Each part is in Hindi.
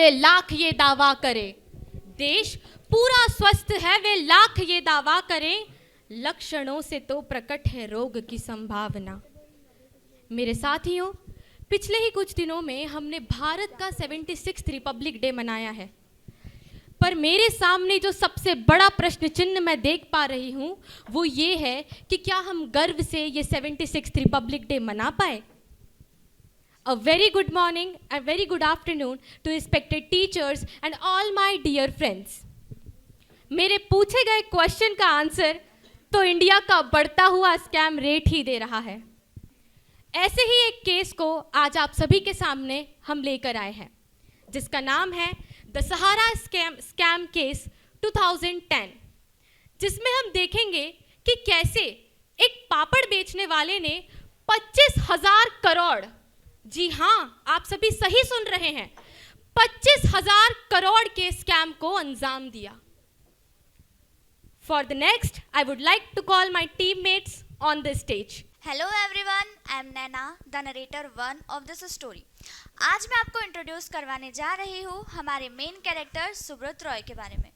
लाख ये दावा करे, देश पूरा स्वस्थ है वे लाख ये दावा करें, लक्षणों से तो प्रकट है रोग की संभावना। मेरे साथियों, पिछले ही कुछ दिनों में हमने भारत का 76th रिपब्लिक डे मनाया है, पर मेरे सामने जो सबसे बड़ा प्रश्न चिन्ह मैं देख पा रही हूँ वो ये है कि क्या हम गर्व से ये 76th रिपब्लिक डे मना पाए। A very good morning and very good afternoon to respected teachers and all my dear friends. मेरे पूछे गए क्वेश्चन का आंसर तो इंडिया का बढ़ता हुआ स्कैम रेट ही दे रहा है। ऐसे ही एक केस को आज आप सभी के सामने हम लेकर आए हैं, जिसका नाम है द सहारा स्कैम केस 2010, जिसमें हम देखेंगे कि कैसे एक पापड़ बेचने वाले ने 25,000 करोड़, जी हाँ आप सभी सही सुन रहे हैं, 25,000 करोड़ के स्कैम को अंजाम दिया। For the next, I would like to call my teammates on the stage. Hello everyone, I am Naina, the narrator one of this story. आज मैं आपको इंट्रोड्यूस करवाने जा रही हूँ हमारे मेन कैरेक्टर सुब्रत रॉय के बारे में।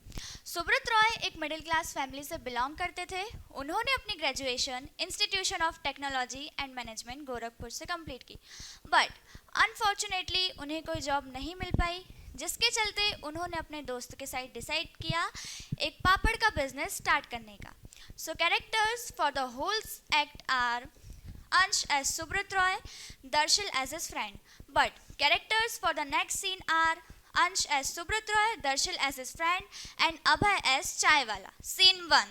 सुब्रत रॉय एक मिडिल क्लास फैमिली से बिलोंग करते थे। उन्होंने अपनी graduation institution of technology and management Gorakhpur से कंप्लीट की, बट अनफॉर्चुनेटली उन्हें कोई जॉब नहीं मिल पाई, जिसके चलते उन्होंने अपने दोस्त के साथ डिसाइड किया एक पापड़ का बिजनेस स्टार्ट करने का। So characters for the whole act are Ansh as Subrat Roy, Darshil as his friend. But characters for the next scene are Ansh as Subrat Roy, Darshil as his friend, and Abhay as Chaiwala. Scene 1.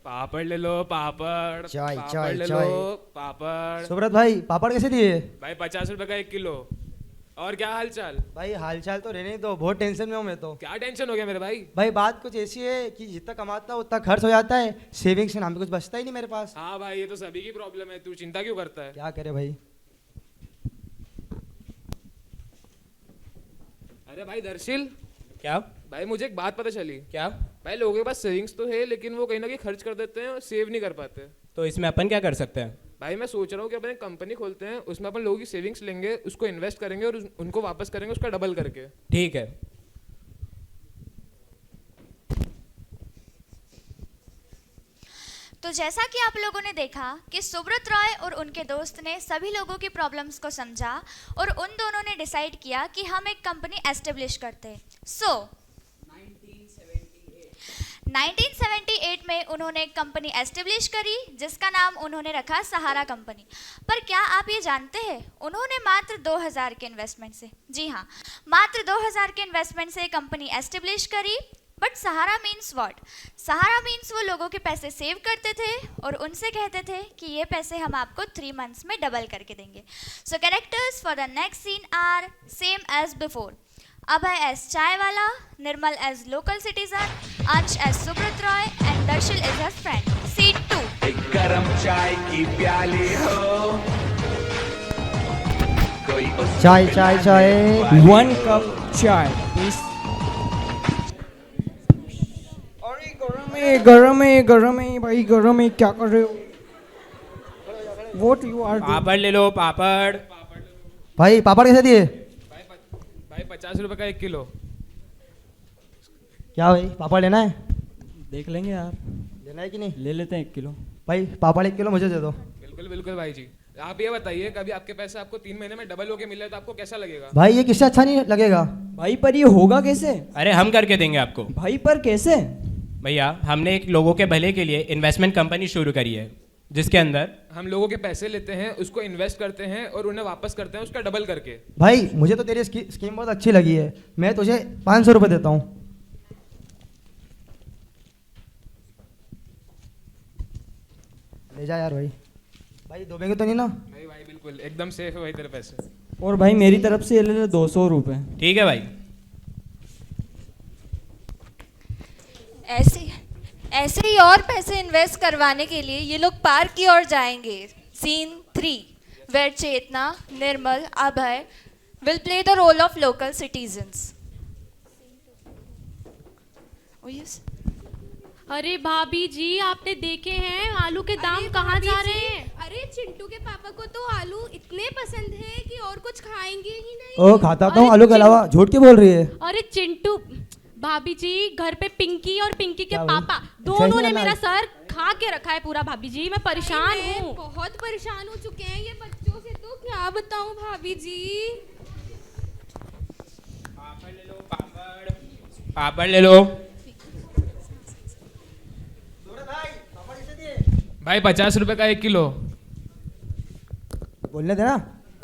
पापड़ ले लो, पापड़ चाय पापड़ चाय ले चाय। लो, पापड़। सुब्रत भाई पापड़ कैसे दिए? भाई 50 रुपए का 1 किलो। और क्या हाल चाल? भाई हालचाल तो रहने दो, बहुत टेंशन में हूँ मैं तो। क्या टेंशन हो गया मेरे भाई? भाई बात कुछ ऐसी है कि जितना कमाता हूँ उतना खर्च हो जाता है, सेविंग्स के नाम पे कुछ बचता ही नहीं मेरे पास। हाँ भाई, ये तो सभी की प्रॉब्लम है, तू चिंता क्यों करता है? क्या करे भाई। अरे भाई दर्शिल, क्या भाई मुझे एक बात पता चली। क्या? भाई लोगों के पास सेविंग्स तो है, लेकिन वो कहीं ना कहीं खर्च कर देते हैं और सेव नहीं कर पाते। तो इसमें अपन क्या कर सकते हैं? भाई मैं सोच रहा हूँ कि अपन एक कंपनी खोलते हैं, उसमें अपन लोगों की सेविंग्स लेंगे, उसको इन्वेस्ट करेंगे और उनको वापस करेंगे उसका डबल करके। ठीक है। तो जैसा कि आप लोगों ने देखा कि सुब्रत रॉय और उनके दोस्त ने सभी लोगों की प्रॉब्लम्स को समझा और उन दोनों ने डिसाइड किया कि हम एक कंपनी एस्टेब्लिश करते हैं। सो 1978 में उन्होंने एक कंपनी एस्टेब्लिश करी, जिसका नाम उन्होंने रखा सहारा कंपनी। पर क्या आप ये जानते हैं, उन्होंने मात्र 2000 के इन्वेस्टमेंट से, जी हाँ मात्र 2000 के इन्वेस्टमेंट से कंपनी एस्टेब्लिश करी। But Sahara means what? Sahara means वो लोगों के पैसे सेव करते थे और उनसे कहते थे कि ये पैसे हम आपको 3 मंथ्स में डबल करके देंगे। So characters for the next scene are same as before. Abhay as Chaiwala, Nirmal as local citizen, Ansh as Subrat Roy, and Darshil is her friend. Scene 2. एक गरम चाय की प्याली हो, कोई उस चाय चाय चाय। 1 कप चाय प्लीज। अरे गरम है भाई, गरम है, क्या कर रहे हो? What you are doing? पापड़ ले लो, पापड़। भाई पापड़ कैसे दिए? भाई 50 रुपए का 1 किलो। क्या भाई पापड़ लेना है? देख लेंगे यार, लेना है कि नहीं? ले लेते हैं 1 किलो। भाई पापड़ 1 किलो मुझे दे दो। बिल्कुल बिल्कुल भाई जी। आप ये बताइए, कभी आपके पैसे आपको 3 महीने में डबल होके मिले तो आपको कैसा लगेगा? भाई ये किससे अच्छा नहीं लगेगा। भाई पर ये होगा कैसे? अरे हम करके देंगे आपको। भाई पर कैसे? भैया हमने एक लोगों के भले के लिए इन्वेस्टमेंट कंपनी शुरू करी है, जिसके अंदर हम लोगों के पैसे लेते हैं, उसको इन्वेस्ट करते हैं और उन्हें वापस करते हैं उसका डबल करके। भाई मुझे तो तेरी स्कीम बहुत अच्छी लगी है, मैं तुझे 500 रुपये देता हूँ। ले जा यार भाई। भाई दोबेंगे तो नहीं ना? नहीं भाई, बिल्कुल एकदम सेफ है भाई तेरे पैसे। और भाई मेरी तरफ से ले ले 200 रुपये। ठीक है भाई। ऐसे ही और पैसे इन्वेस्ट करवाने के लिए ये लोग पार्क की ओर जाएंगे। Scene 3, where Chetna, Nirmal, Abhay will play the role of local citizens. Oh yes. अरे भाभी जी, आपने देखे हैं आलू के दाम कहाँ जा रहे हैं? अरे चिंटू के पापा को तो आलू इतने पसंद है कि और कुछ खाएंगे ही नहीं। ओ खाता तो हूँ अरे आलू के अलावा, झूठ क्यों बोल रही है? अरे चिंटू भाभी जी, घर पे पिंकी और पिंकी के क्या बोल- पापा अच्छा, दोनों इसमें ने ना- मेरा सर खा के रखा है पूरा। भाभी जी मैं परेशान मैं हूँ। बहुत परेशान हो चुके हैं ये बच्चों से, तो क्या बताऊं भाभी जी। पापड़ ले लो। भाई 50 रुपए का 1 किलो। बोलने देना।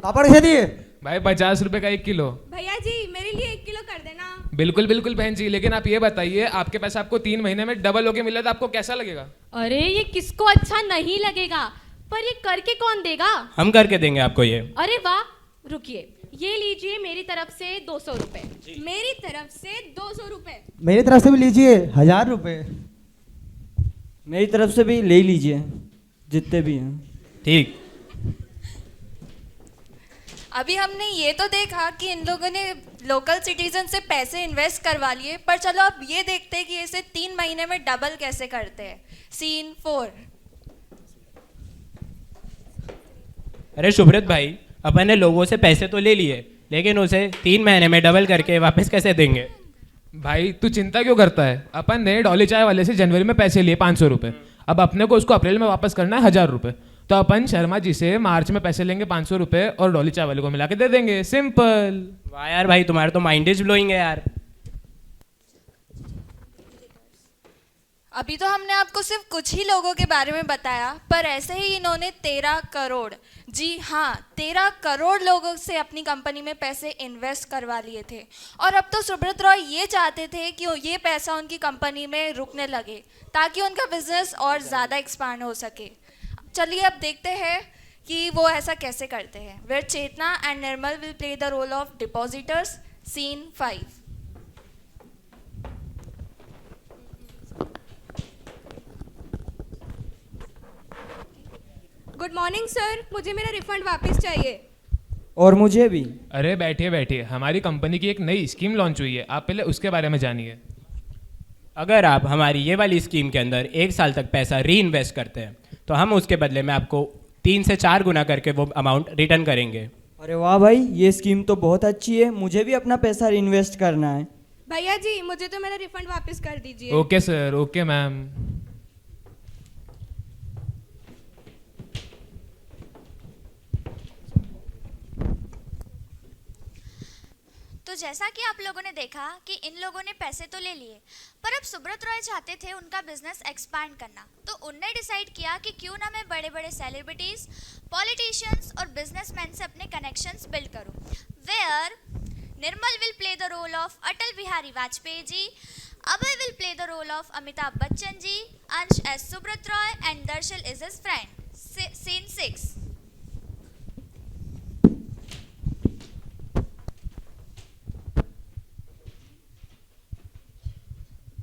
पापड़ कैसे दिए? भाई 50 रुपए का 1 किलो। भैया जी मेरे लिए 1 किलो कर देना। बिल्कुल बिल्कुल बहन जी, लेकिन आप ये बताइए, आपके पैसे आपको 3 महीने में डबल होके मिला तो आपको कैसा लगेगा? अरे ये किसको अच्छा नहीं लगेगा, पर ये करके कौन देगा? हम करके देंगे आपको ये। अरे वाह, रुकिए, ये लीजिए मेरी तरफ से 200 रुपए। मेरी तरफ से 200 रुपए। मेरी तरफ से भी लीजिए 1000 रुपए। मेरी तरफ से भी ले लीजिए जितने भी हैं। ठीक। अभी हमने ये तो देखा कि इन लोगों ने लोकल सिटीजन से पैसे इन्वेस्ट करवा लिए, पर चलो अब ये देखते हैं कि इसे 3 महीने में डबल कैसे करते हैं। सीन 4। अरे शुभ्रत भाई, अपन ने लोगों से पैसे तो ले लिए, लेकिन उसे 3 महीने में डबल करके वापस कैसे देंगे? भाई तू चिंता क्यों करता है? अपन ने डॉली चाय वाले से जनवरी में पैसे लिए 500 रुपए। अब अपने को उसको अप्रैल में वापस करना है 1000 रुपए। तो अपन शर्मा जी से मार्च में पैसे लेंगे 500 रुपए और डॉली चाय वाले को मिला के दे देंगे। सिंपल। वाह यार भाई, तुम्हारा तो माइंड इज ब्लोइंग है यार। अभी तो हमने आपको सिर्फ कुछ ही लोगों के बारे में बताया, पर ऐसे ही इन्होंने 13 करोड़, जी हाँ 13 करोड़ लोगों से अपनी कंपनी में पैसे इन्वेस्ट करवा लिए थे। और अब तो सुब्रत रॉय ये चाहते थे कि ये पैसा उनकी कंपनी में रुकने लगे ताकि उनका बिजनेस और ज़्यादा एक्सपांड हो सके। चलिए अब देखते हैं कि वो ऐसा कैसे करते हैं। Where Chetna and Nirmal will play the role of depositors. Scene 5। Good morning sir, मुझे मेरा रिफंड वापस चाहिए। और मुझे भी। अरे बैठिए बैठिए, हमारी कंपनी की एक नई स्कीम लॉन्च हुई है, आप पहले उसके बारे में जानिए। अगर आप हमारी ये वाली स्कीम के अंदर 1 साल तक पैसा री इन्वेस्ट करते हैं तो हम उसके बदले में आपको 3 से 4 गुना करके वो अमाउंट रिटर्न करेंगे। अरे वाह भाई, ये स्कीम तो बहुत अच्छी है, मुझे भी अपना पैसा इन्वेस्ट करना है। भैया जी मुझे तो मेरा रिफंड वापस कर दीजिए। Okay sir, okay ma'am. तो जैसा कि आप लोगों ने देखा कि इन लोगों ने पैसे तो ले लिए, पर अब सुब्रत रॉय चाहते थे उनका बिजनेस एक्सपैंड करना। तो उनने डिसाइड किया कि क्यों ना मैं बड़े बड़े सेलिब्रिटीज, पॉलिटिशियंस और बिजनेसमैन से अपने कनेक्शंस बिल्ड करूं। Where Nirmal will play the role of Atal Bihari Vajpayee ji, Abhay will play the role of Amitabh Bachchan ji, Ansh as Subrata Roy and Darshal is his friend. Scene 6।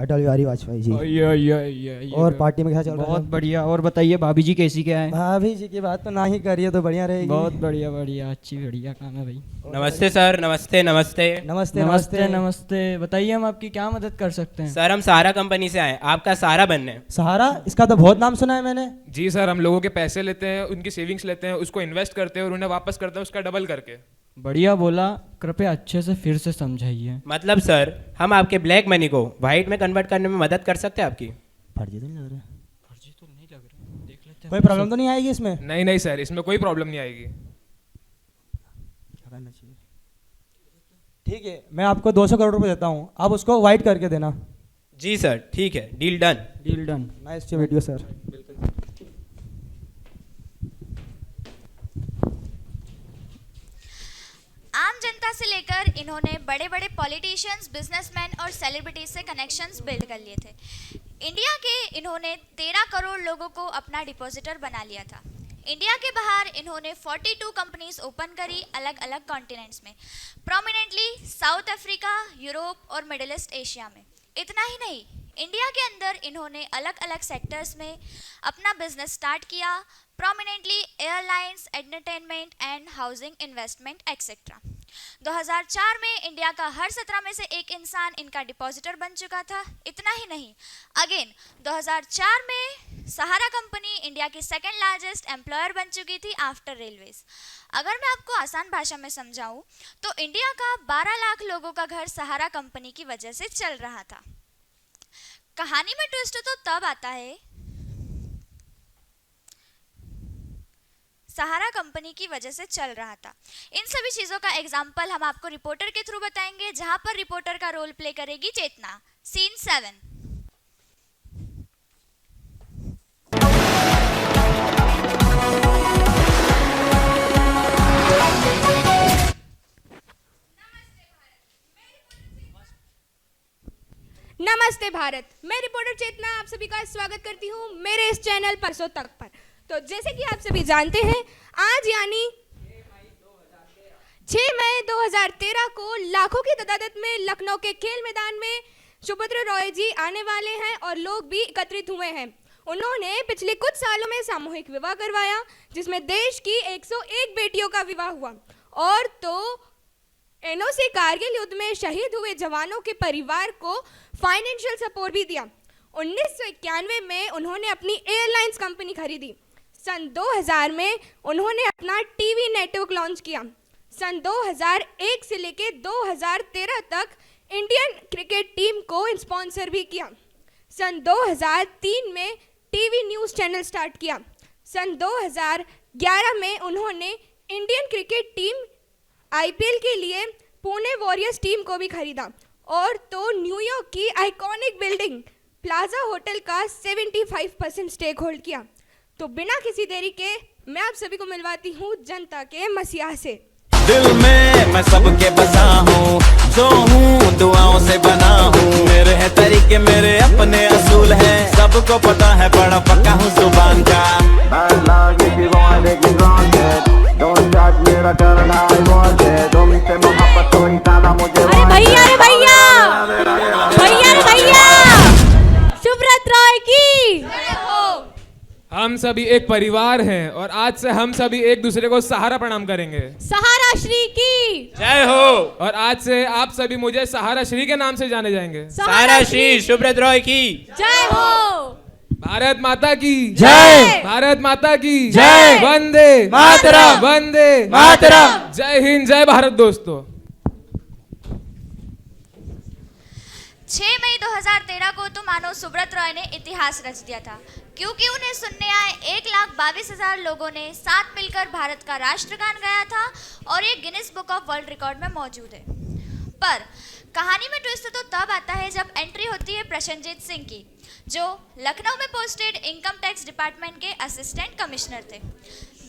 Atal Bihari Vajpayee ji. और पार्टी में क्या चल रहा बहुत है? बढ़िया। और बताइए भाभी जी कैसी क्या है? भाभी जी की बात तो ना ही करिए तो बढ़िया रहेगी। बहुत बढ़िया बढ़िया, अच्छी बढ़िया काम है भाई। नमस्ते सर। नमस्ते नमस्ते। नमस्ते नमस्ते नमस्ते। बताइए हम आपकी क्या मदद कर सकते हैं? सर हम सहारा कंपनी से आए, आपका सहारा बनने। सहारा, इसका तो बहुत नाम सुना है मैंने। जी सर, हम लोगों के पैसे लेते हैं, उनकी सेविंग्स लेते हैं, उसको इन्वेस्ट करते हैं और उन्हें वापस करते हैं उसका डबल करके। बढ़िया बोला, कृपया अच्छे से फिर से समझाइए। मतलब सर, हम आपके ब्लैक मनी को वाइट में कन्वर्ट करने में मदद कर सकते हैं आपकी। फर्जी तो नहीं लग रहा? फर्जी तो नहीं लग रहा, देख लेते हैं। कोई प्रॉब्लम तो नहीं आएगी इसमें? नहीं नहीं सर, इसमें कोई प्रॉब्लम नहीं आएगी। ठीक है, मैं आपको 200 करोड़ रुपए देता हूँ, आप उसको वाइट करके देना। जी सर, ठीक है, deal done. Deal done. Nice video sir. आम जनता से लेकर इन्होंने बड़े बड़े पॉलिटिशियंस, बिजनेसमैन और सेलिब्रिटीज से कनेक्शंस बिल्ड कर लिए थे। इंडिया के इन्होंने 13 करोड़ लोगों को अपना डिपॉजिटर बना लिया था। इंडिया के बाहर इन्होंने 42 कंपनीज ओपन करी अलग अलग कॉन्टिनेंट्स में, प्रोमिनेंटली साउथ अफ्रीका, यूरोप और मिडिल ईस्ट एशिया में। इतना ही नहीं, इंडिया के अंदर इन्होंने अलग अलग सेक्टर्स में अपना बिजनेस स्टार्ट किया, prominently airlines, entertainment and housing, investment etcetera. 2004 में इंडिया का हर 17 में से एक इंसान इनका डिपॉजिटर बन चुका था। इतना ही नहीं, अगेन 2004 में सहारा कंपनी इंडिया की सेकंड लार्जेस्ट एम्प्लॉयर बन चुकी थी आफ्टर रेलवेज। अगर मैं आपको आसान भाषा में समझाऊं तो इंडिया का 12 लाख लोगों का घर सहारा कंपनी की वजह से चल रहा था। कहानी में ट्विस्ट तो तब आता है, सहारा कंपनी की वजह से चल रहा था। इन सभी चीज़ों का एग्जाम्पल हम आपको रिपोर्टर के थ्रू बताएंगे, जहां पर रिपोर्टर का रोल प्ले करेगी चेतना। सीन 7। नमस्ते भारत, मैं रिपोर्टर चेतना आप सभी का स्वागत करती हूँ मेरे इस चैनल परसों तक पर। तो जैसे कि आप सभी जानते हैं, आज यानी 6 मई 2013 को लाखों की तादाद में लखनऊ के खेल मैदान में सुभद्रा रॉय जी आने वाले हैं और लोग भी एकत्रित हुए हैं। उन्होंने पिछले कुछ सालों में सामूहिक विवाह करवाया, जिसमें देश की 101 बेटियों का विवाह हुआ। और तो एनओसी कारगिल युद्ध में शहीद हुए जवानों के परिवार को फाइनेंशियल सपोर्ट भी दिया। 1991 में उन्होंने अपनी एयरलाइंस कंपनी खरीदी। सन 2000 में उन्होंने अपना टीवी नेटवर्क लॉन्च किया। सन 2001 से लेकर 2013 तक इंडियन क्रिकेट टीम को स्पॉन्सर भी किया। सन 2003 में टीवी न्यूज़ चैनल स्टार्ट किया। सन 2011 में उन्होंने इंडियन क्रिकेट टीम आईपीएल के लिए पुणे वॉरियर्स टीम को भी खरीदा। और तो न्यूयॉर्क की आइकॉनिक बिल्डिंग प्लाजा होटल का 75% स्टेक होल्ड किया। तो बिना किसी देरी के मैं आप सभी को मिलवाती हूँ जनता के मसीहा से। दिल में मैं सबके बसा हूँ, जो हूँ दुआओं से बना हूँ। मेरे है तरीके, मेरे अपने असूल हैं, सबको पता है बड़ा पक्का हूँ जुबान का। अरे भैया रे भैया, भैया रे भैया, सुब्रत रॉय की जय हो। हम सभी एक परिवार हैं और आज से हम सभी एक दूसरे को सहारा प्रणाम करेंगे। सहारा श्री की जय हो। और आज से आप सभी मुझे सहारा श्री के नाम से जाने जाएंगे। सहारा श्री सुब्रत रॉय की जय हो। भारत माता की जय। भारत माता की जय। वंदे मातरम। वंदे मातरम। जय हिंद, जय भारत। दोस्तों 6 मई 2013 को तो मानो सुब्रत रॉय ने इतिहास रच दिया था, क्योंकि उन्हें सुनने आए 1,22,000 लोगों ने साथ मिलकर भारत का राष्ट्रगान गाया था और ये Guinness book of world record में मौजूद है। पर कहानी में ट्विस्ट तो तब आता है जब एंट्री होती है प्रशंजीत सिंह की, जो लखनऊ में पोस्टेड इनकम टैक्स डिपार्टमेंट के असिस्टेंट कमिश्नर थे।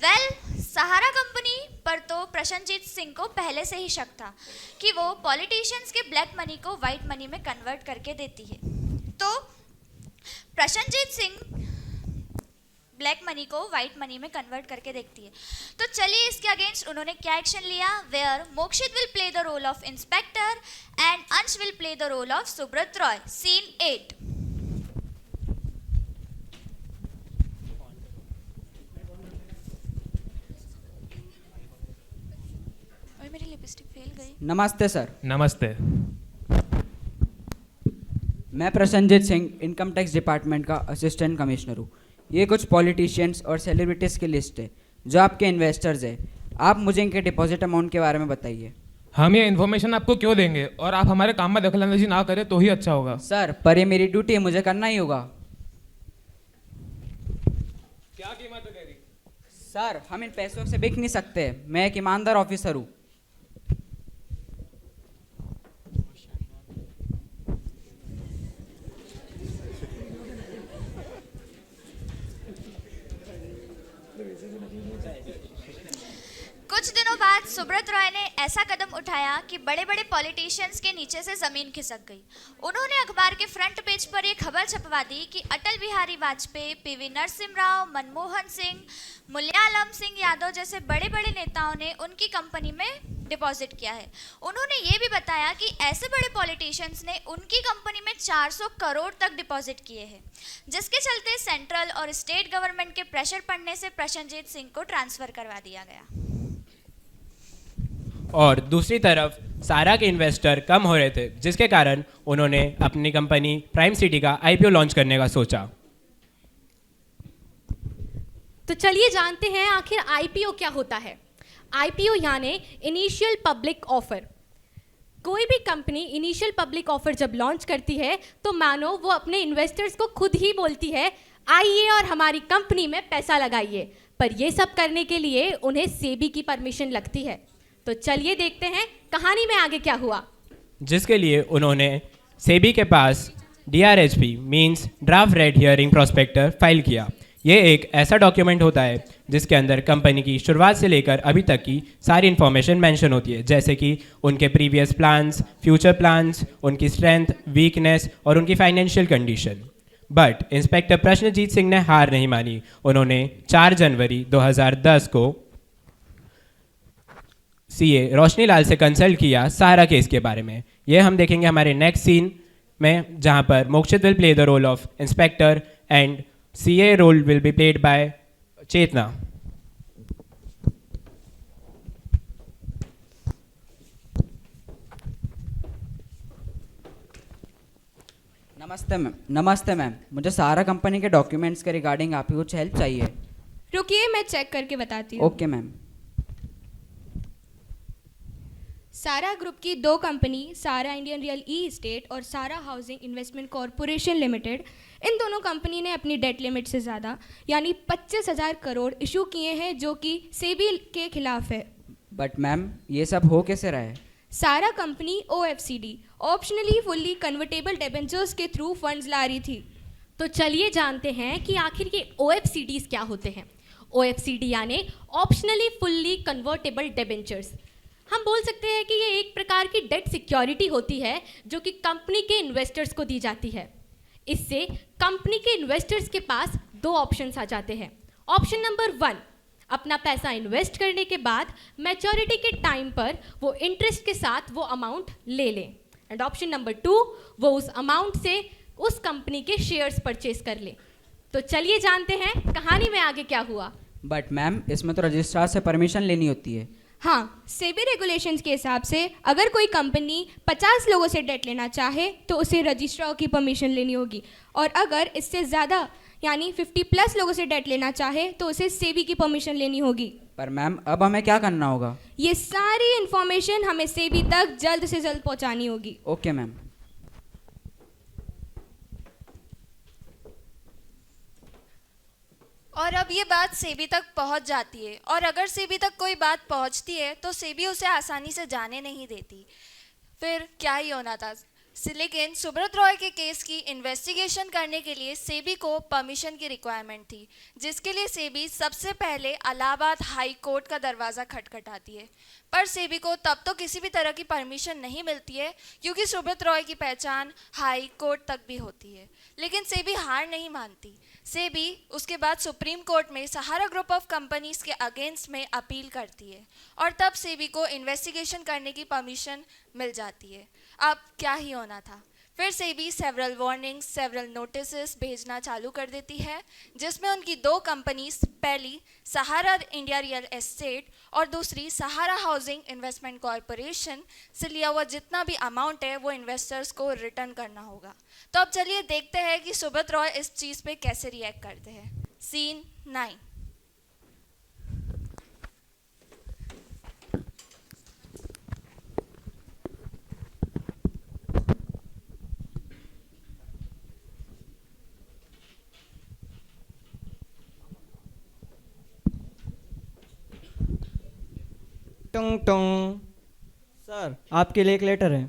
सहारा कंपनी पर तो प्रशंजीत सिंह को पहले से ही शक था कि वो पॉलिटिशियंस के ब्लैक मनी को वाइट मनी में कन्वर्ट करके देती है। तो प्रशंजीत सिंह ब्लैक मनी को वाइट मनी में कन्वर्ट करके देखती है। तो चलिए इसके अगेंस्ट उन्होंने क्या एक्शन लिया, where Mokshit will play the role of inspector and Ansh will play the role of Subrata Roy. Scene 8। मेरी लिपस्टिक फेल गई। नमस्ते सर। नमस्ते। मैं Prasanjit Singh income tax department का असिस्टेंट कमिश्नर हूँ। ये कुछ पॉलिटिशियंस और सेलिब्रिटीज़ की लिस्ट है जो आपके इन्वेस्टर्स हैं। आप मुझे इनके डिपॉजिट अमाउंट के बारे में बताइए। हम ये इन्फॉर्मेशन आपको क्यों देंगे, और आप हमारे काम में दखलंदाजी ना करें तो ही अच्छा होगा। सर, पर ये मेरी ड्यूटी है, मुझे करना ही होगा। क्या कीमत है तेरी? सर, हम इन पैसों से बिक नहीं सकते। मैं एक ईमानदार ऑफिसर हूँ। कुछ दिनों बाद सुब्रत रॉय ने ऐसा कदम उठाया कि बड़े बड़े पॉलिटिशियंस के नीचे से जमीन खिसक गई। उन्होंने अखबार के फ्रंट पेज पर एक खबर छपवा दी कि अटल बिहारी वाजपेयी, पीवी नरसिम्हा राव, मनमोहन सिंह, मुलायम सिंह यादव जैसे बड़े बड़े नेताओं ने उनकी कंपनी में डिपॉजिट किया है। उन्होंने ये भी बताया कि ऐसे बड़े पॉलिटिशियंस ने उनकी कंपनी में 400 करोड़ तक डिपॉजिट किए हैं, जिसके चलते सेंट्रल और स्टेट गवर्नमेंट के प्रेशर पड़ने से प्रशंजीत सिंह को ट्रांसफर करवा दिया गया। और दूसरी तरफ सारा के इन्वेस्टर कम हो रहे थे, जिसके कारण उन्होंने अपनी कंपनी प्राइम सिटी का आईपीओ लॉन्च करने का सोचा। तो चलिए जानते हैं आखिर आईपीओ क्या होता है। आईपीओ यानी इनिशियल पब्लिक ऑफर। कोई भी कंपनी इनिशियल पब्लिक ऑफर जब लॉन्च करती है तो मानो वो अपने इन्वेस्टर्स को खुद ही बोलती है आइए और हमारी कंपनी में पैसा लगाइए, पर ये सब करने के लिए उन्हें सेबी की परमिशन लगती है। तो चलिए देखते हैं कहानी में आगे क्या हुआ। जिसके लिए उन्होंने सेबी के पास DRHP means draft red herring prospector file किया। ये एक ऐसा डॉक्यूमेंट होता है जिसके अंदर कंपनी की शुरुआत से लेकर अभी तक की सारी इन्फॉर्मेशन मेंशन होती है, जैसे कि उनके प्रीवियस प्लान्स, फ्यूचर प्लान्स, उनकी स्ट्रेंथ, वीकनेस और उनकी financial condition. But inspector Prasenjit Singh ने हार नहीं मानी। उन्होंने 4 जनवरी 2010 को CA रोशनी लाल से कंसल्ट किया सारा केस के बारे में। ये हम देखेंगे हमारे नेक्स्ट सीन में, जहाँ पर Mokshit will play the role of inspector and CA role will be played by Chetna. नमस्ते मैम, मुझे सारा कंपनी के डॉक्यूमेंट्स के रिगार्डिंग आपकी कुछ हेल्प चाहिए। रुकिए, मैं चेक करके बताती हूँ। Okay ma'am. सारा ग्रुप की 2 कंपनी, सारा इंडियन रियल एस्टेट और सारा हाउसिंग इन्वेस्टमेंट कॉरपोरेशन लिमिटेड, इन दोनों कंपनी ने अपनी डेट लिमिट से ज़्यादा यानी 25,000 करोड़ इशू किए हैं, जो कि सेबी के खिलाफ है। बट मैम, ये सब हो कैसे रहा है? सारा company OFCD optionally fully convertible debentures के थ्रू फंड्स ला रही थी। तो चलिए जानते हैं कि आखिर ये OFCDs क्या होते हैं। OFCD यानी ऑप्शनली फुल्ली कन्वर्टेबल डिबेंचर्स। हम बोल सकते हैं कि ये एक प्रकार की डेट सिक्योरिटी होती है जो कि कंपनी के इन्वेस्टर्स को दी जाती है। इससे कंपनी के इन्वेस्टर्स के पास 2 ऑप्शंस आ जाते हैं। ऑप्शन नंबर 1, अपना पैसा इन्वेस्ट करने के बाद मैच्योरिटी के टाइम पर वो इंटरेस्ट के साथ वो अमाउंट ले लें। एंड ऑप्शन नंबर 2, वो उस अमाउंट से उस कंपनी के शेयर्स परचेज कर लें। तो चलिए जानते हैं कहानी में आगे क्या हुआ। बट मैम, इसमें तो रजिस्ट्रार से परमिशन लेनी होती है। हाँ, सेबी रेगुलेशंस के हिसाब से अगर कोई कंपनी 50 लोगों से डेट लेना चाहे तो उसे रजिस्ट्रार की परमिशन लेनी होगी, और अगर इससे ज़्यादा यानी 50+ लोगों से डेट लेना चाहे तो उसे सेबी की परमिशन लेनी होगी। पर मैम, अब हमें क्या करना होगा? ये सारी इन्फॉर्मेशन हमें सेबी तक जल्द से जल्द पहुंचानी होगी। Okay ma'am. और अब ये बात सेबी तक पहुंच जाती है, और अगर सेबी तक कोई बात पहुंचती है तो सेबी उसे आसानी से जाने नहीं देती। फिर क्या ही होना था। लेकिन सुब्रत रॉय के केस की इन्वेस्टिगेशन करने के लिए सेबी को परमिशन की रिक्वायरमेंट थी, जिसके लिए सेबी सबसे पहले इलाहाबाद हाई कोर्ट का दरवाज़ा खटखटाती है। पर सेबी को तब तो किसी भी तरह की परमिशन नहीं मिलती है, क्योंकि सुब्रत रॉय की पहचान हाई कोर्ट तक भी होती है। लेकिन सेबी हार नहीं मानती। सेबी उसके बाद सुप्रीम कोर्ट में सहारा ग्रुप ऑफ कंपनीज के अगेंस्ट में अपील करती है, और तब सेबी को इन्वेस्टिगेशन करने की परमिशन मिल जाती है। अब क्या ही होना था। फिर SEBI several warnings, several notices भेजना चालू कर देती है, जिसमें उनकी 2 कंपनीज, पहली सहारा इंडिया रियल एस्टेट और दूसरी सहारा हाउसिंग इन्वेस्टमेंट कॉरपोरेशन से लिया हुआ जितना भी अमाउंट है वो इन्वेस्टर्स को रिटर्न करना होगा। तो अब चलिए देखते हैं कि सुब्रत रॉय इस चीज़ पे कैसे रिएक्ट करते हैं। सीन 9। टंग टंग। सर, आपके लिए एक लेटर है।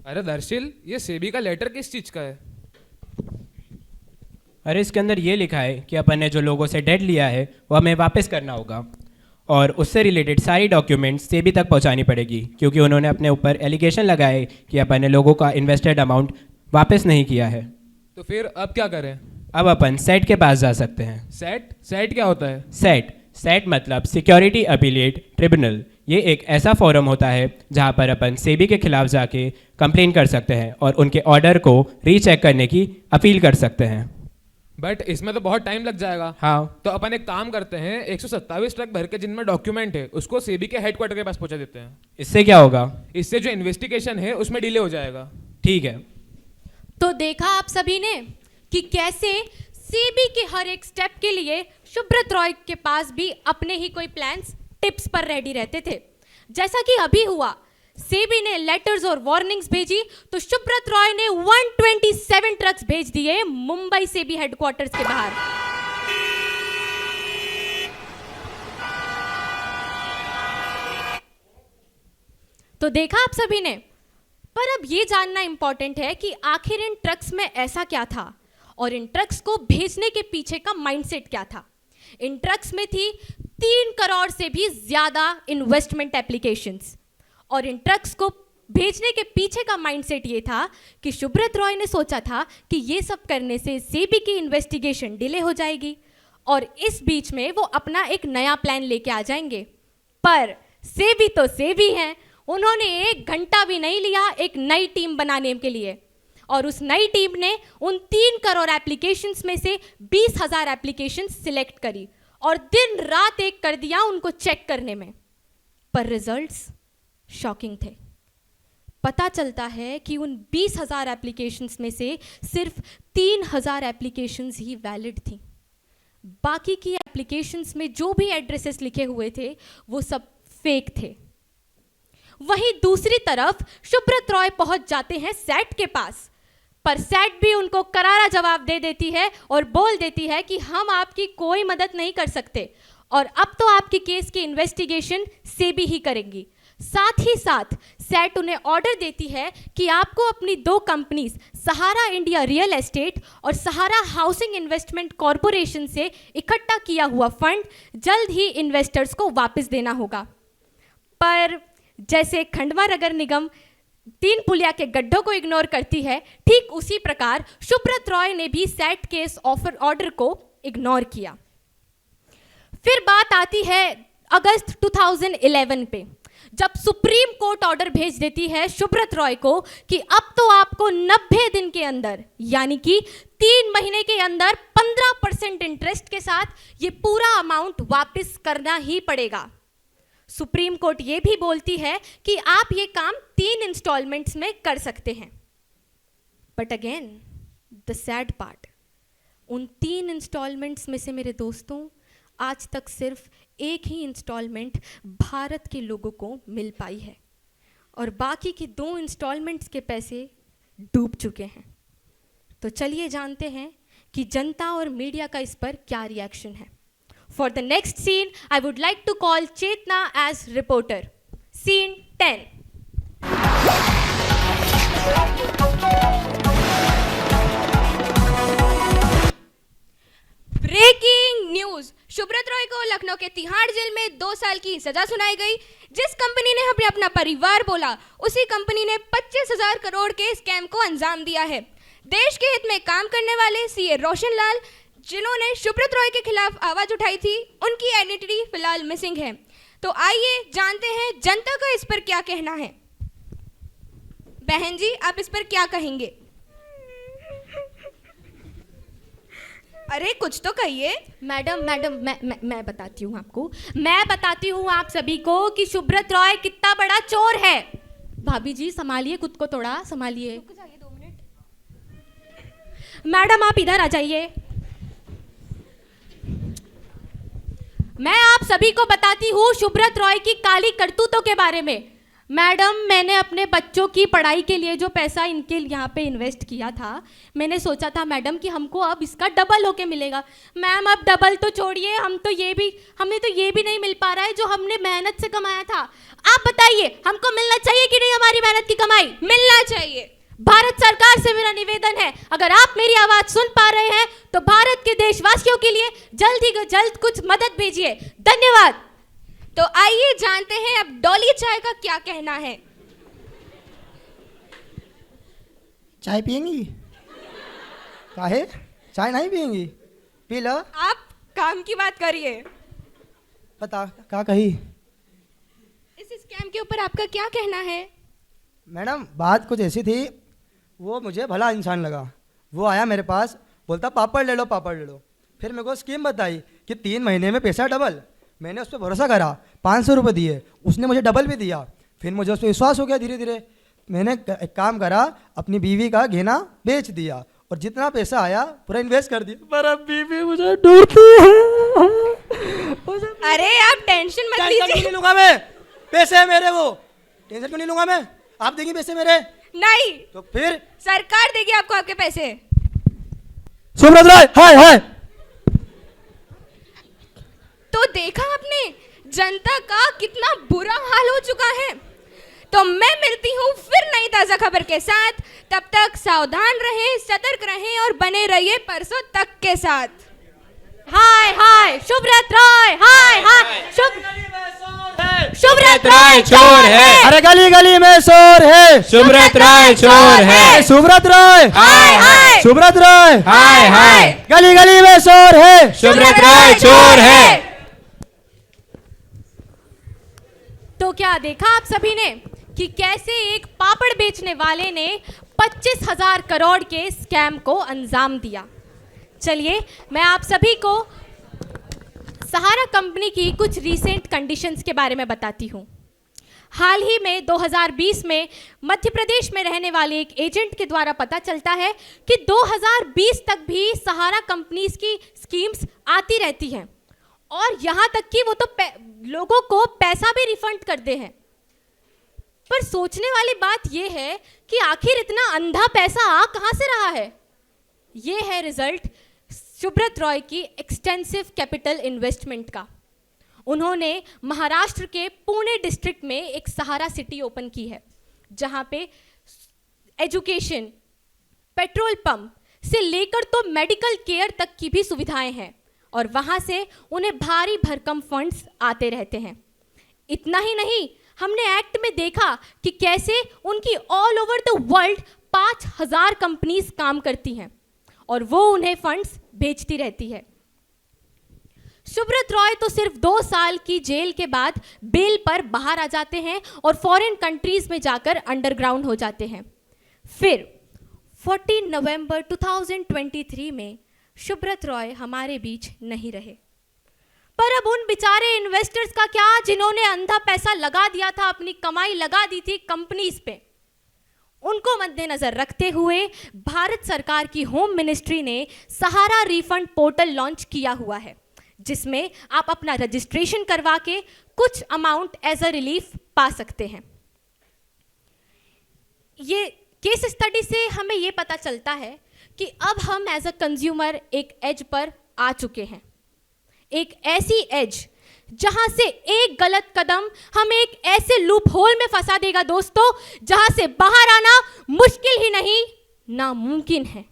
अरे दर्शिल, ये सेबी का लेटर किस चीज़ का है? अरे इसके अंदर ये लिखा है कि अपन ने जो लोगों से डेट लिया है वो हमें वापस करना होगा, और उससे रिलेटेड सारी डॉक्यूमेंट्स सेबी तक पहुंचानी पड़ेगी, क्योंकि उन्होंने अपने ऊपर एलिगेशन लगाए कि अपन ने लोगों का इन्वेस्टेड अमाउंट वापस नहीं किया है। तो फिर अब क्या करें? अब अपन सेट के पास जा सकते हैं। सेट क्या होता है? सेट मतलब सिक्योरिटी अपीलेट ट्रिब्यूनल। ये एक ऐसा फोरम होता है जहां पर अपन सेबी के खिलाफ जाके कंप्लेन कर सकते हैं और उनके ऑर्डर को रीचेक करने की अपील कर सकते हैं। बट इसमें तो बहुत टाइम लग जाएगा। हाँ, तो अपन एक काम करते हैं, 127 ट्रक भर के जिनमें डॉक्यूमेंट है उसको सेबी के हेडक्वार्टर के पास पहुंचा देते हैं। इससे क्या होगा? इससे जो इन्वेस्टिगेशन है उसमें डिले हो जाएगा। ठीक है। तो देखा आप सभी ने कि कैसे सेबी के हर एक स्टेप के लिए सुब्रत रॉय के पास भी अपने ही कोई प्लान्स टिप्स पर रेडी रहते थे। जैसा कि अभी हुआ, सेबी ने लेटर्स और वार्निंग्स भेजी तो सुब्रत रॉय ने 127 ट्रक्स भेज दिए मुंबई सेबी हेडक्वार्टर्स के बाहर। तो देखा आप सभी ने। पर अब ये जानना इंपॉर्टेंट है कि आखिर इन ट्रक्स में ऐसा क्या था और इन ट्रक्स को भेजने के पीछे का माइंडसेट क्या था। इन ट्रक्स में थी 3 करोड़ से भी ज्यादा इन्वेस्टमेंट एप्लीकेशंस और इन ट्रक्स को भेजने के पीछे का माइंडसेट ये था कि सुब्रत रॉय ने सोचा था कि ये सब करने से सेबी की इन्वेस्टिगेशन डिले हो जाएगी और इस बीच में वो अपना एक नया प्लान लेके आ जाएंगे। पर सेबी तो सेबी हैं, उन्होंने 1 घंटा भी नहीं लिया एक नई टीम बनाने के लिए और उस नई टीम ने उन 3 करोड़ एप्लीकेशंस में से 20,000 एप्लीकेशंस सिलेक्ट करी और दिन रात एक कर दिया उनको चेक करने में। पर रिजल्ट्स शॉकिंग थे। पता चलता है कि उन 20,000 एप्लीकेशंस में से सिर्फ 3,000 एप्लीकेशंस ही वैलिड थी। बाकी की एप्लीकेशंस में जो भी एड्रेसेस लिखे हुए थे वो सब फेक थे। वहीं दूसरी तरफ सुब्रत रॉय पहुंच जाते हैं सैट के पास, पर सैट भी उनको करारा जवाब दे देती है और बोल देती है कि हम आपकी कोई मदद नहीं कर सकते और अब तो आपके केस की इन्वेस्टिगेशन सेबी ही करेंगी। साथ ही साथ सैट उन्हें ऑर्डर देती है कि आपको अपनी 2 कंपनीज सहारा इंडिया रियल एस्टेट और सहारा हाउसिंग इन्वेस्टमेंट कॉरपोरेशन से इकट्ठा किया हुआ फंड जल्द ही इन्वेस्टर्स को वापस देना होगा। पर जैसे खंडवा नगर निगम 3 पुलिया के गड्ढों को इग्नोर करती है, ठीक उसी प्रकार सुब्रत रॉय ने भी सैट केस ऑर्डर को इग्नोर किया। फिर बात आती है अगस्त 2011 पे, जब सुप्रीम कोर्ट ऑर्डर भेज देती है सुब्रत रॉय को कि अब तो आपको 90 दिन के अंदर यानी कि 3 महीने के अंदर 15% इंटरेस्ट के साथ ये पूरा अमाउंट वापस करना ही पड़ेगा। सुप्रीम कोर्ट ये भी बोलती है कि आप ये काम 3 इंस्टॉलमेंट्स में कर सकते हैं। But again the sad part, उन 3 इंस्टॉलमेंट्स में से मेरे दोस्तों आज तक सिर्फ एक ही इंस्टॉलमेंट भारत के लोगों को मिल पाई है और बाकी के 2 इंस्टॉलमेंट्स के पैसे डूब चुके हैं। तो चलिए जानते हैं कि जनता और मीडिया का इस पर क्या रिएक्शन है। For the next scene, I would like to call Chetna as reporter. Scene 10. Breaking news, Subrata Roy को लखनऊ के तिहाड़ जेल में 2 साल की सजा सुनाई गई। जिस कंपनी ने हमें अपना परिवार बोला, उसी कंपनी ने 25,000 करोड़ के स्कैम को अंजाम दिया है। देश के हित में काम करने वाले सीए रोशन लाल, जिन्होंने सुब्रत रॉय के खिलाफ आवाज उठाई थी, उनकी आइडेंटिटी फिलहाल मिसिंग है। तो आइए जानते हैं जनता का इस पर क्या कहना है। बहन जी, आप इस पर क्या कहेंगे? अरे कुछ तो कहिए। मैडम मैं बताती हूँ आपको, मैं बताती हूँ आप सभी को कि सुब्रत रॉय कितना बड़ा चोर है। भाभी जी संभालिए खुद को, थोड़ा संभालिए। मैडम आप इधर आ जाइए। मैं आप सभी को बताती हूँ सुब्रत रॉय की काली करतूतों के बारे में। मैडम, मैंने अपने बच्चों की पढ़ाई के लिए जो पैसा इनके यहाँ पे इन्वेस्ट किया था, मैंने सोचा था मैडम कि हमको अब इसका डबल होके मिलेगा। मैम अब डबल तो छोड़िए, हमें तो ये भी नहीं मिल पा रहा है जो हमने मेहनत से कमाया था। आप बताइए, हमको मिलना चाहिए कि नहीं हमारी मेहनत की कमाई? मिलना चाहिए। भारत सरकार से मेरा निवेदन है, अगर आप मेरी आवाज सुन पा रहे हैं तो भारत के देशवासियों के लिए जल्द ही जल्द कुछ मदद भेजिए। धन्यवाद। तो आइए जानते हैं अब डॉली चाय का क्या कहना है। चाय पियेंगी? काहे? चाय नहीं पियेंगी? P low. आप काम की बात करिए। बता क्या कही? इस स्कैम के ऊपर आपका क्या कहना है? मैडम बात कुछ ऐसी थी, वो मुझे भला इंसान लगा। वो आया मेरे पास, बोलता पापड़ ले लो पापड़ ले लो। फिर मेरे को स्कीम बताई कि 3 महीने में पैसा डबल। मैंने उस पर भरोसा करा, 500 रुपये दिए, उसने मुझे डबल भी दिया। फिर मुझे उस पर विश्वास हो गया धीरे धीरे। मैंने एक काम करा, अपनी बीवी का गहना बेच दिया और जितना पैसा आया पूरा इन्वेस्ट कर दिया। पर अब बीवी मुझे ढूंढती है। अरे आप टेंशन मत टेंशन लीजिए। क्यों नहीं लूंगा मैं, पैसे है मेरे, वो टेंशन क्यों नहीं लूंगा मैं। आप देंगी पैसे मेरे? नहीं, तो फिर सरकार देगी आपको आपके पैसे। सुब्रत राय हाय हाय। तो देखा आपने जनता का कितना बुरा हाल हो चुका है। तो मैं मिलती हूँ फिर नई ताज़ा खबर के साथ। तब तक सावधान रहें, सतर्क रहें और बने रहिए परसों तक के साथ। हाय हाय सुब्रत रॉय, हाय हाय सुब्रत राय चोर है। अरे गली गली में शोर है। सुब्रत राय चोर है। सुब्रत राय हाय हाय, सुब्रत राय हाय हाय। गली गली में शोर है। सुब्रत राय चोर है। तो क्या देखा आप सभी ने कि कैसे एक पापड़ बेचने वाले ने 25,000 करोड़ के स्कैम को अंजाम दिया। चलिए मैं आप सभी को सहारा कंपनी की कुछ रीसेंट कंडीशंस के बारे में बताती हूँ। हाल ही में 2020 में मध्य प्रदेश में रहने वाले एक एजेंट के द्वारा पता चलता है कि 2020 तक भी सहारा कंपनीज की स्कीम्स आती रहती हैं और यहाँ तक कि वो तो लोगों को पैसा भी रिफंड करते हैं। पर सोचने वाली बात यह है कि आखिर इतना अंधा पैसा आ कहाँ से रहा है। ये है रिजल्ट सुब्रत रॉय की एक्सटेंसिव कैपिटल इन्वेस्टमेंट का। उन्होंने महाराष्ट्र के पुणे डिस्ट्रिक्ट में एक सहारा सिटी ओपन की है, जहाँ पे एजुकेशन, पेट्रोल पंप से लेकर तो मेडिकल केयर तक की भी सुविधाएं हैं और वहाँ से उन्हें भारी भरकम फंड्स आते रहते हैं। इतना ही नहीं, हमने एक्ट में देखा कि कैसे उनकी all over the world 5,000 companies काम करती हैं और वो उन्हें फंड्स भेजती रहती है। सुब्रत रॉय तो सिर्फ 2 साल की जेल के बाद बेल पर बाहर आ जाते हैं और फॉरेन कंट्रीज में जाकर अंडरग्राउंड हो जाते हैं। फिर 14 नवंबर 2023 में सुब्रत रॉय हमारे बीच नहीं रहे। पर अब उन बेचारे इन्वेस्टर्स का क्या जिन्होंने अंधा पैसा लगा दिया था, अपनी कमाई लगा दी थी कंपनीज पे। उनको मद्देनजर रखते हुए भारत सरकार की होम मिनिस्ट्री ने सहारा रिफंड पोर्टल लॉन्च किया हुआ है, जिसमें आप अपना रजिस्ट्रेशन करवा के कुछ अमाउंट एज अ रिलीफ पा सकते हैं। ये केस स्टडी से हमें ये पता चलता है कि अब हम एज अ कंज्यूमर एक एज पर आ चुके हैं, एक ऐसी एज जहां से एक गलत कदम हमें एक ऐसे लूप होल में फंसा देगा दोस्तों, जहां से बाहर आना मुश्किल ही नहीं नामुमकिन है।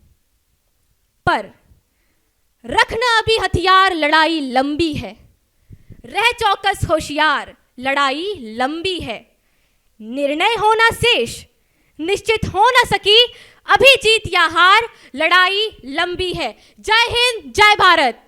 पर रखना अभी हथियार, लड़ाई लंबी है। रह चौकस होशियार, लड़ाई लंबी है। निर्णय होना शेष, निश्चित हो न सकी अभी जीत या हार, लड़ाई लंबी है। जय हिंद, जय भारत।